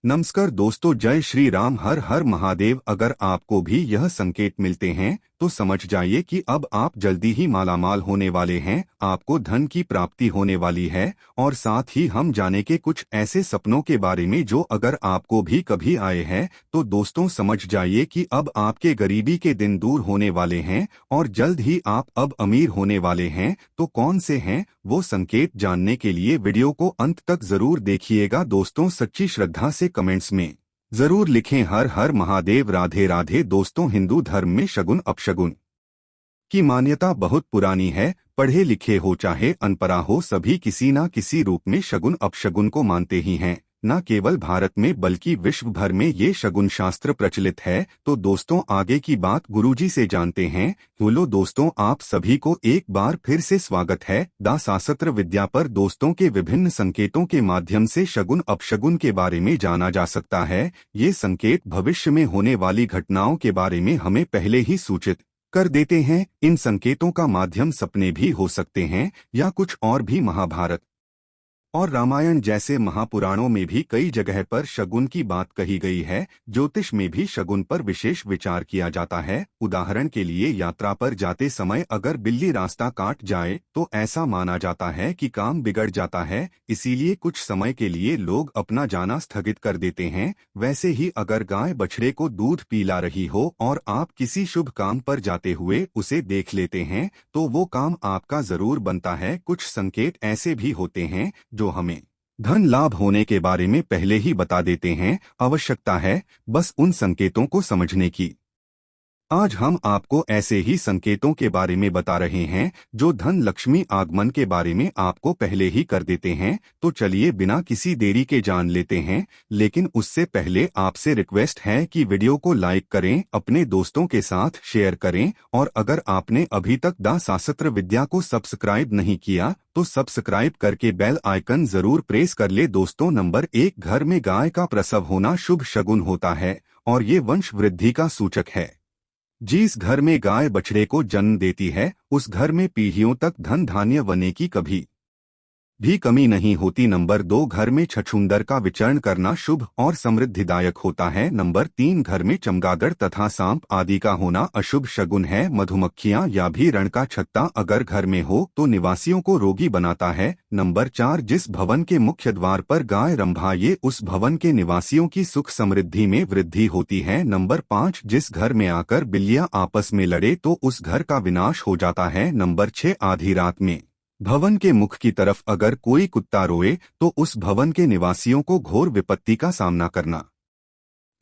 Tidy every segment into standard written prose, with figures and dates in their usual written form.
नमस्कार दोस्तों, जय श्री राम, हर हर महादेव। अगर आपको भी यह संकेत मिलते हैं तो समझ जाइए कि अब आप जल्दी ही मालामाल होने वाले हैं, आपको धन की प्राप्ति होने वाली है। और साथ ही हम जाने के कुछ ऐसे सपनों के बारे में जो अगर आपको भी कभी आए हैं तो दोस्तों समझ जाइए कि अब आपके गरीबी के दिन दूर होने वाले हैं और जल्द ही आप अब अमीर होने वाले हैं। तो कौन से हैं वो संकेत जानने के लिए वीडियो को अंत तक जरूर देखिएगा दोस्तों। सच्ची श्रद्धा से कमेंट्स में जरूर लिखें हर हर महादेव, राधे राधे। दोस्तों, हिंदू धर्म में शगुन अपशगुन की मान्यता बहुत पुरानी है। पढ़े लिखे हो चाहे अनपढ़ा हो, सभी किसी न किसी रूप में शगुन अपशगुन को मानते ही हैं। न केवल भारत में बल्कि विश्व भर में ये शगुन शास्त्र प्रचलित है। तो दोस्तों, आगे की बात गुरुजी से जानते हैं। बोलो दोस्तों, आप सभी को एक बार फिर से स्वागत है दा शास्त्र विद्या पर। दोस्तों के विभिन्न संकेतों के माध्यम से शगुन अपशगुन के बारे में जाना जा सकता है। ये संकेत भविष्य में होने वाली घटनाओं के बारे में हमें पहले ही सूचित कर देते हैं। इन संकेतों का माध्यम सपने भी हो सकते हैं या कुछ और भी। महाभारत और रामायण जैसे महापुराणों में भी कई जगह पर शगुन की बात कही गई है। ज्योतिष में भी शगुन पर विशेष विचार किया जाता है। उदाहरण के लिए, यात्रा पर जाते समय अगर बिल्ली रास्ता काट जाए तो ऐसा माना जाता है कि काम बिगड़ जाता है, इसीलिए कुछ समय के लिए लोग अपना जाना स्थगित कर देते हैं। वैसे ही अगर गाय बछड़े को दूध पिला रही हो और आप किसी शुभ काम पर जाते हुए उसे देख लेते हैं तो वो काम आपका जरूर बनता है। कुछ संकेत ऐसे भी होते हैं जो हमें धन लाभ होने के बारे में पहले ही बता देते हैं। आवश्यकता है बस उन संकेतों को समझने की। आज हम आपको ऐसे ही संकेतों के बारे में बता रहे हैं जो धन लक्ष्मी आगमन के बारे में आपको पहले ही कर देते हैं। तो चलिए बिना किसी देरी के जान लेते हैं। लेकिन उससे पहले आपसे रिक्वेस्ट है कि वीडियो को लाइक करें, अपने दोस्तों के साथ शेयर करें और अगर आपने अभी तक दा शास्त्र विद्या को सब्सक्राइब नहीं किया तो सब्सक्राइब करके बेल आइकन जरूर प्रेस कर ले। दोस्तों, नंबर 1, घर में गाय का प्रसव होना शुभ शगुन होता है और ये वंश वृद्धि का सूचक है। जिस घर में गाय बछड़े को जन्म देती है उस घर में पीढ़ियों तक धन धान्य वने की कभी भी कमी नहीं होती। नंबर 2, घर में छछूंदर का विचरण करना शुभ और समृद्धिदायक होता है। नंबर 3, घर में चमगादड़ तथा सांप आदि का होना अशुभ शगुन है। मधुमक्खियां या भी रण का छत्ता अगर घर में हो तो निवासियों को रोगी बनाता है। नंबर 4, जिस भवन के मुख्य द्वार पर गाय रंभाए उस भवन के निवासियों की सुख समृद्धि में वृद्धि होती है। नंबर 5, जिस घर में आकर बिल्लियां आपस में लड़े तो उस घर का विनाश हो जाता है। नंबर 6, आधी रात में भवन के मुख की तरफ अगर कोई कुत्ता रोए तो उस भवन के निवासियों को घोर विपत्ति का सामना करना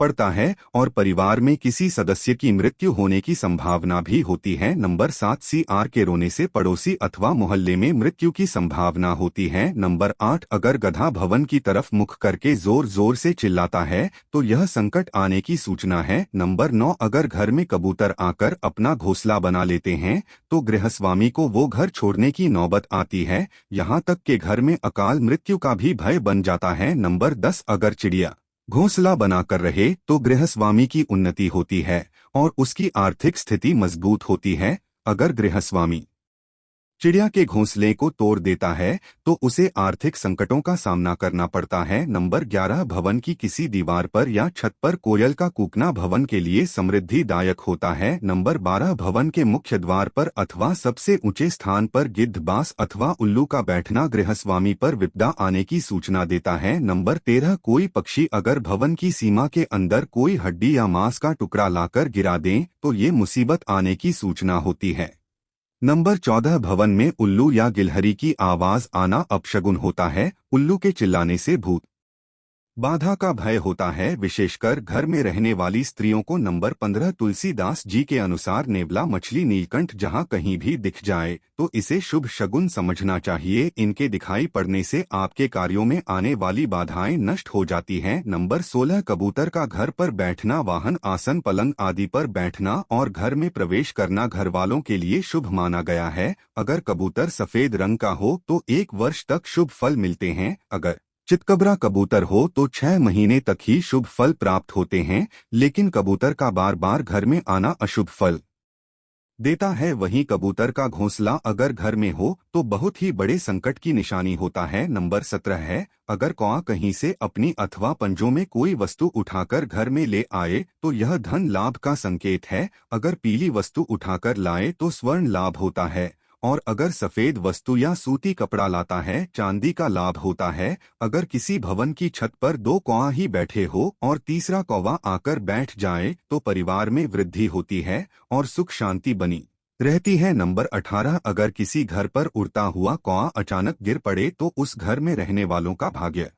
पड़ता है और परिवार में किसी सदस्य की मृत्यु होने की संभावना भी होती है। नंबर 7, CR के रोने से पड़ोसी अथवा मोहल्ले में मृत्यु की संभावना होती है। नंबर 8, अगर गधा भवन की तरफ मुख करके जोर जोर से चिल्लाता है तो यह संकट आने की सूचना है। नंबर 9, अगर घर में कबूतर आकर अपना घोंसला बना लेते हैं तो गृहस्वामी को वो घर छोड़ने की नौबत आती है, यहाँ तक कि घर में अकाल मृत्यु का भी भय बन जाता है। नंबर 10, अगर चिड़िया घोंसला बनाकर रहे तो गृहस्वामी की उन्नति होती है और उसकी आर्थिक स्थिति मजबूत होती है। अगर गृहस्वामी चिड़िया के घोंसले को तोड़ देता है तो उसे आर्थिक संकटों का सामना करना पड़ता है। नंबर 11, भवन की किसी दीवार पर या छत पर कोयल का कूकना भवन के लिए समृद्धिदायक होता है। नंबर 12, भवन के मुख्य द्वार पर अथवा सबसे ऊंचे स्थान पर गिद्ध, बास अथवा उल्लू का बैठना गृहस्वामी पर विपदा आने की सूचना देता है। नंबर 13, कोई पक्षी अगर भवन की सीमा के अंदर कोई हड्डी या मांस का टुकड़ा लाकर गिरा दें तो ये मुसीबत आने की सूचना होती है। नंबर 14, भवन में उल्लू या गिलहरी की आवाज आना अपशगुन होता है। उल्लू के चिल्लाने से भूत बाधा का भय होता है, विशेषकर घर में रहने वाली स्त्रियों को। नंबर 15, तुलसीदास जी के अनुसार नेवला मछली नीलकंठ जहां कहीं भी दिख जाए तो इसे शुभ शगुन समझना चाहिए। इनके दिखाई पड़ने से आपके कार्यों में आने वाली बाधाएं नष्ट हो जाती हैं। नंबर 16, कबूतर का घर पर बैठना, वाहन, आसन, पलंग आदि पर बैठना और घर में प्रवेश करना घर वालों के लिए शुभ माना गया है। अगर कबूतर सफेद रंग का हो तो 1 वर्ष तक शुभ फल मिलते हैं। अगर चितकबरा कबूतर हो तो 6 महीने तक ही शुभ फल प्राप्त होते हैं, लेकिन कबूतर का बार बार घर में आना अशुभ फल देता है। वहीं कबूतर का घोंसला अगर घर में हो तो बहुत ही बड़े संकट की निशानी होता है। नंबर 17 है, अगर कौआ कहीं से अपनी अथवा पंजों में कोई वस्तु उठाकर घर में ले आए तो यह धन लाभ का संकेत है। अगर पीली वस्तु उठाकर लाए तो स्वर्ण लाभ होता है, और अगर सफेद वस्तु या सूती कपड़ा लाता है चांदी का लाभ होता है। अगर किसी भवन की छत पर दो कौआ ही बैठे हो और तीसरा कौवा आकर बैठ जाए तो परिवार में वृद्धि होती है और सुख शांति बनी रहती है। नंबर 18, अगर किसी घर पर उड़ता हुआ कौआ अचानक गिर पड़े तो उस घर में रहने वालों का भाग्य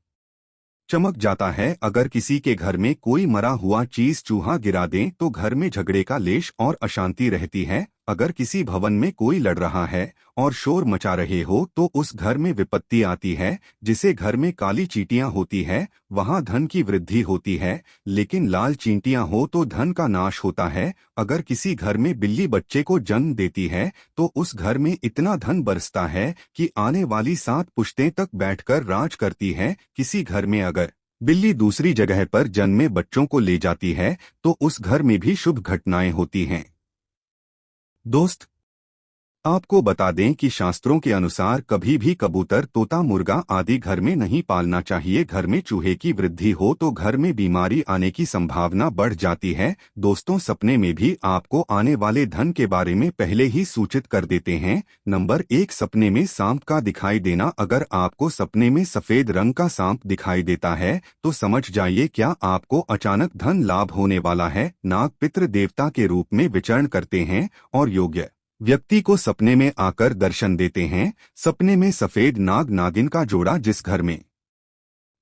चमक जाता है। अगर किसी के घर में कोई मरा हुआ चीज चूहा गिरा दे तो घर में झगड़े का लेश और अशांति रहती है। अगर किसी भवन में कोई लड़ रहा है और शोर मचा रहे हो तो उस घर में विपत्ति आती है। जिसे घर में काली चींटियां होती है वहां धन की वृद्धि होती है, लेकिन लाल चींटियां हो तो धन का नाश होता है। अगर किसी घर में बिल्ली बच्चे को जन्म देती है तो उस घर में इतना धन बरसता है कि आने वाली 7 पुश्तें तक बैठकर राज करती है। किसी घर में अगर बिल्ली दूसरी जगह पर जन्मे बच्चों को ले जाती है तो उस घर में भी शुभ घटनाएं होती हैं। दोस्त, आपको बता दें कि शास्त्रों के अनुसार कभी भी कबूतर, तोता, मुर्गा आदि घर में नहीं पालना चाहिए। घर में चूहे की वृद्धि हो तो घर में बीमारी आने की संभावना बढ़ जाती है। दोस्तों, सपने में भी आपको आने वाले धन के बारे में पहले ही सूचित कर देते हैं। नंबर 1, सपने में सांप का दिखाई देना। अगर आपको सपने में सफेद रंग का सांप दिखाई देता है तो समझ जाइए क्या आपको अचानक धन लाभ होने वाला है। नाग पितृ देवता के रूप में विचरण करते हैं और योग्य व्यक्ति को सपने में आकर दर्शन देते हैं। सपने में सफेद नाग नागिन का जोड़ा जिस घर में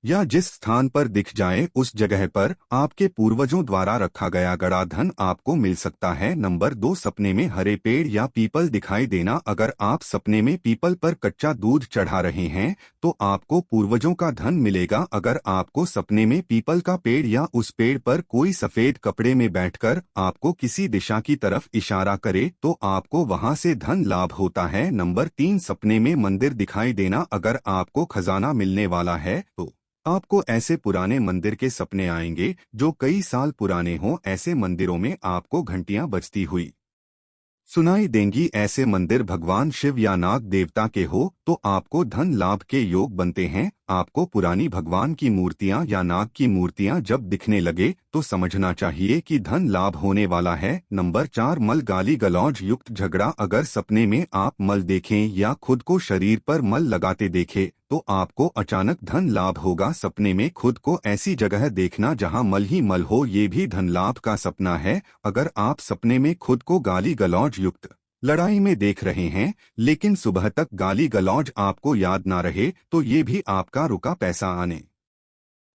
या जिस स्थान पर दिख जाए उस जगह पर आपके पूर्वजों द्वारा रखा गया गड़ा धन आपको मिल सकता है। नंबर 2, सपने में हरे पेड़ या पीपल दिखाई देना। अगर आप सपने में पीपल पर कच्चा दूध चढ़ा रहे हैं तो आपको पूर्वजों का धन मिलेगा। अगर आपको सपने में पीपल का पेड़ या उस पेड़ पर कोई सफेद कपड़े में बैठकर आपको किसी दिशा की तरफ इशारा करे तो आपको वहां से धन लाभ होता है। नंबर 3, सपने में मंदिर दिखाई देना। अगर आपको खजाना मिलने वाला है तो आपको ऐसे पुराने मंदिर के सपने आएंगे जो कई साल पुराने हों। ऐसे मंदिरों में आपको घंटियां बजती हुई सुनाई देंगी। ऐसे मंदिर भगवान शिव या नाग देवता के हो तो आपको धन लाभ के योग बनते हैं। आपको पुरानी भगवान की मूर्तियां या नाग की मूर्तियां जब दिखने लगे तो समझना चाहिए कि धन लाभ होने वाला है। नंबर 4, मल गाली गलौज युक्त झगड़ा। अगर सपने में आप मल देखें या खुद को शरीर पर मल लगाते देखें तो आपको अचानक धन लाभ होगा। सपने में खुद को ऐसी जगह देखना जहां मल ही मल हो, ये भी धन लाभ का सपना है। अगर आप सपने में खुद को गाली गलौज युक्त लड़ाई में देख रहे हैं लेकिन सुबह तक गाली गलौज आपको याद ना रहे तो ये भी आपका रुका पैसा आने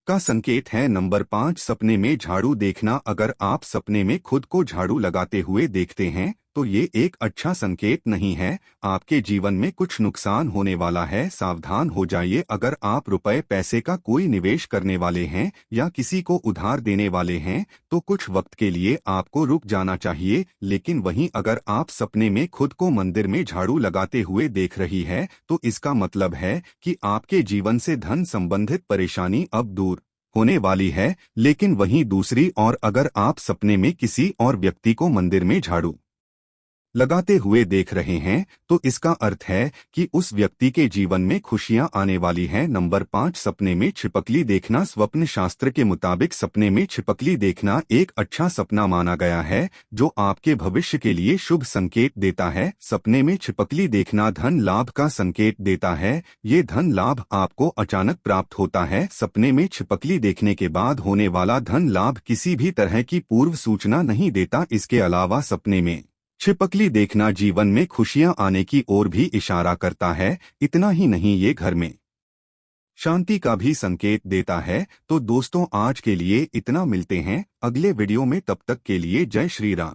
का संकेत है। नंबर 5, सपने में झाड़ू देखना। अगर आप सपने में खुद को झाड़ू लगाते हुए देखते हैं तो ये एक अच्छा संकेत नहीं है। आपके जीवन में कुछ नुकसान होने वाला है, सावधान हो जाइए। अगर आप रुपए पैसे का कोई निवेश करने वाले हैं या किसी को उधार देने वाले हैं तो कुछ वक्त के लिए आपको रुक जाना चाहिए। लेकिन वहीं अगर आप सपने में खुद को मंदिर में झाड़ू लगाते हुए देख रही है तो इसका मतलब है कि आपके जीवन से धन संबंधित परेशानी अब दूर होने वाली है। लेकिन वहीं दूसरी ओर अगर आप सपने में किसी और व्यक्ति को मंदिर में झाड़ू लगाते हुए देख रहे हैं तो इसका अर्थ है कि उस व्यक्ति के जीवन में खुशियां आने वाली हैं। नंबर 5, सपने में छिपकली देखना। स्वप्न शास्त्र के मुताबिक सपने में छिपकली देखना एक अच्छा सपना माना गया है जो आपके भविष्य के लिए शुभ संकेत देता है। सपने में छिपकली देखना धन लाभ का संकेत देता है। ये धन लाभ आपको अचानक प्राप्त होता है। सपने में छिपकली देखने के बाद होने वाला धन लाभ किसी भी तरह की पूर्व सूचना नहीं देता। इसके अलावा सपने में छिपकली देखना जीवन में खुशियां आने की ओर भी इशारा करता है। इतना ही नहीं, ये घर में शांति का भी संकेत देता है। तो दोस्तों, आज के लिए इतना। मिलते हैं अगले वीडियो में, तब तक के लिए जय श्री राम।